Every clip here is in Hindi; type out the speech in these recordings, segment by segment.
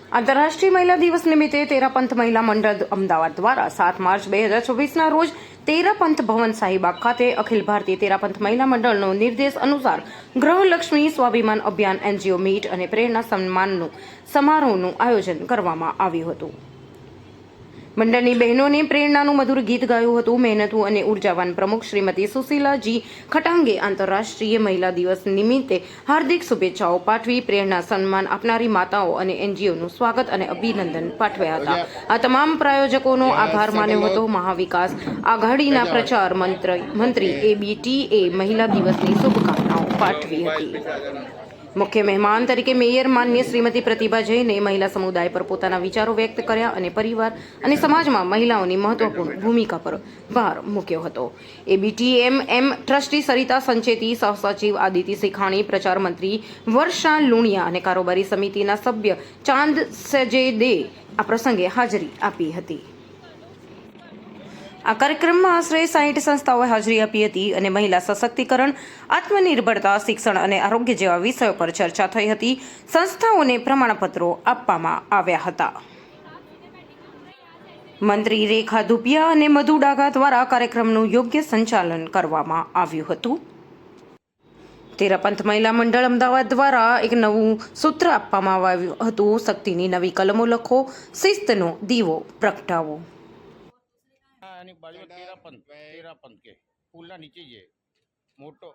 આંતરરાષ્ટ્રીય મહિલા દિવસ નિમિત્તે તેરાપંથ મહિલા મંડળ અમદાવાદ દ્વારા 7 માર્ચ 2024ના રોજ તેરાપંથ ભવન સાહિબાગ ખાતે અખિલ ભારતીય તેરાપંથ મહિલા મંડળનો નિર્દેશ અનુસાર ગૃહલક્ષ્મી સ્વાભિમાન અભિયાન એનજીઓ મીટ અને પ્રેરણા સન્માનનું સમારોહનું આયોજન કરવામાં આવ્યું હતું। મંડળની બહેનોને પ્રેરણાનું મધુર ગીત ગાયું હતું। મહેનતુ અને ઉર્જાવાન પ્રમુખ શ્રીમતી સુશીલાજી ખટાંગે આંતરરાષ્ટ્રીય મહિલા દિવસ નિમિત્તે હાર્દિક શુભેચ્છાઓ પાઠવી પ્રેરણા સન્માન આપનારી માતાઓ અને એનજીઓનું સ્વાગત અને અભિનંદન પાઠવ્યા હતા। આ તમામ પ્રાયોજકોનો આભાર માન્યો હતો। મહાવિકાસ આઘાડીના પ્રચાર મંત્રી એબીટીએ મહિલા દિવસની શુભકામનાઓ પાઠવી હતી। મુખ્ય મહેમાન તરીકે મેયર માન્ય શ્રીમતી પ્રતિભા જૈને મહિલા સમુદાય પર પોતાના વિચારો વ્યક્ત કર્યા અને પરિવાર અને સમાજમાં મહિલાઓની મહત્વપૂર્ણ ભૂમિકા પર ભાર મૂક્યો હતો। એબીટીએમ ટ્રસ્ટી સરિતા સંચેતી, સહસચિવ આદિતિ શેખાણી, પ્રચાર મંત્રી વર્ષા લુણિયા અને કારોબારી સમિતિના સભ્ય ચાંદ સજેદે આ પ્રસંગે હાજરી આપી હતી। આ કાર્યક્રમમાં આશરે 60 સંસ્થાઓએ હાજરી આપી હતી અને મહિલા સશક્તિકરણ, આત્મનિર્ભરતા, શિક્ષણ અને આરોગ્ય જેવા વિષયો પર ચર્ચા થઈ હતી। સંસ્થાઓને પ્રમાણપત્રો આપવામાં આવ્યા હતા। મંત્રી રેખા ધુપિયા અને મધુ ડાગા દ્વારા કાર્યક્રમનું યોગ્ય સંચાલન કરવામાં આવ્યું હતું। તેરાપંથ મહિલા મંડળ અમદાવાદ દ્વારા એક નવું સૂત્ર આપવામાં આવ્યું હતું, શક્તિની નવી કલમો લખો, શિસ્તનો દીવો પ્રગટાવો। तेरापंथ के पुलना नीचे ये मोटो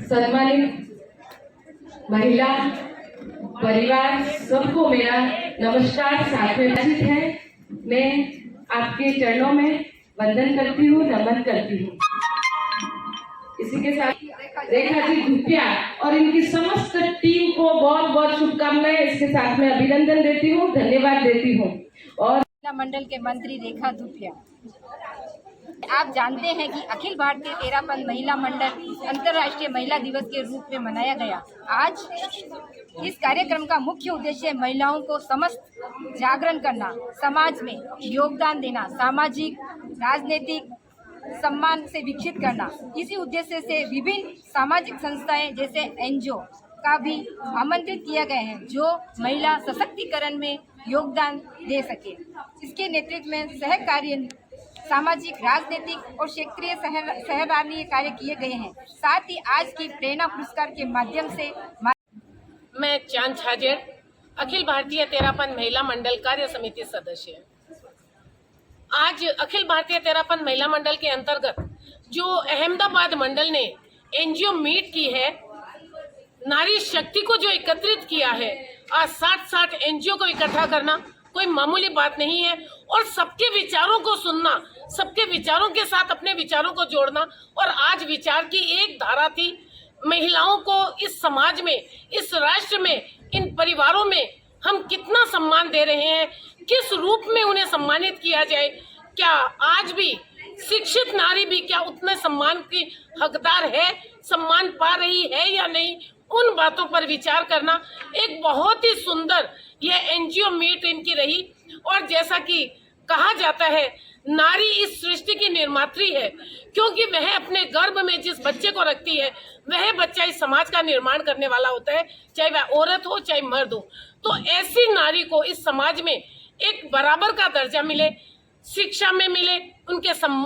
सम्मानित महिला परिवार सबको मेरा नमस्कार। साथ में उपस्थित है, मैं आपके चरणों में वंदन करती हूँ, नमन करती हूँ। इसी के साथ रेखा जी धुपिया और इनकी समस्त टीम को बहुत बहुत शुभकामनाएं। इसके साथ में अभिनंदन देती हूँ, धन्यवाद देती हूँ। और मंडल के मंत्री रेखा धुपिया, आप जानते हैं कि अखिल भारतीय तेरापंथ महिला मंडल अंतर्राष्ट्रीय महिला दिवस के रूप में मनाया गया। आज इस कार्यक्रम का मुख्य उद्देश्य महिलाओं को समस्त जागरण करना, समाज में योगदान देना, सामाजिक राजनीतिक सम्मान से विकसित करना। इसी उद्देश्य से विभिन्न सामाजिक संस्थाएं जैसे एनजीओ का भी आमंत्रित किया गया है जो महिला सशक्तिकरण में योगदान दे सके। इसके नेतृत्व में सहकार्य, सामाजिक, राजनीतिक और क्षेत्रीय सहकार्य कार्य किए गए हैं। साथ ही आज की प्रेरणा पुरस्कार के माध्यम से मैं चांद छाजेड़, अखिल भारतीय तेरापंथ महिला मंडल कार्य समिति सदस्य। आज अखिल भारतीय तेरापंथ महिला मंडल के अंतर्गत जो अहमदाबाद मंडल ने एनजीओ मीट की है, नारी शक्ति को जो एकत्रित किया है, आज 60 एनजीओ को इकट्ठा करना कोई मामूली बात नहीं है। और सबके विचारों को सुनना, सबके विचारों के साथ अपने विचारों को जोड़ना। और आज विचार की एक धारा थी, महिलाओं को इस समाज में, इस राष्ट्र में, इन परिवारों में हम कितना सम्मान दे रहे हैं, किस रूप में उन्हें सम्मानित किया जाए। क्या आज भी शिक्षित नारी भी क्या उतने सम्मान की हकदार है, सम्मान पा रही है या नहीं, उन बातों पर विचार करना एक बहुत ही सुंदर यह एनजीओ मीट इनकी रही। और जैसा कि कहा जाता है, नारी इस सृष्टि की निर्मात्री है, क्योंकि वह अपने गर्भ में जिस बच्चे को रखती है वह बच्चा इस समाज का निर्माण करने वाला होता है, चाहे वह औरत हो चाहे मर्द हो। तो ऐसी नारी को इस समाज में एक बराबर का दर्जा मिले, शिक्षा में मिले, उनके सम्मान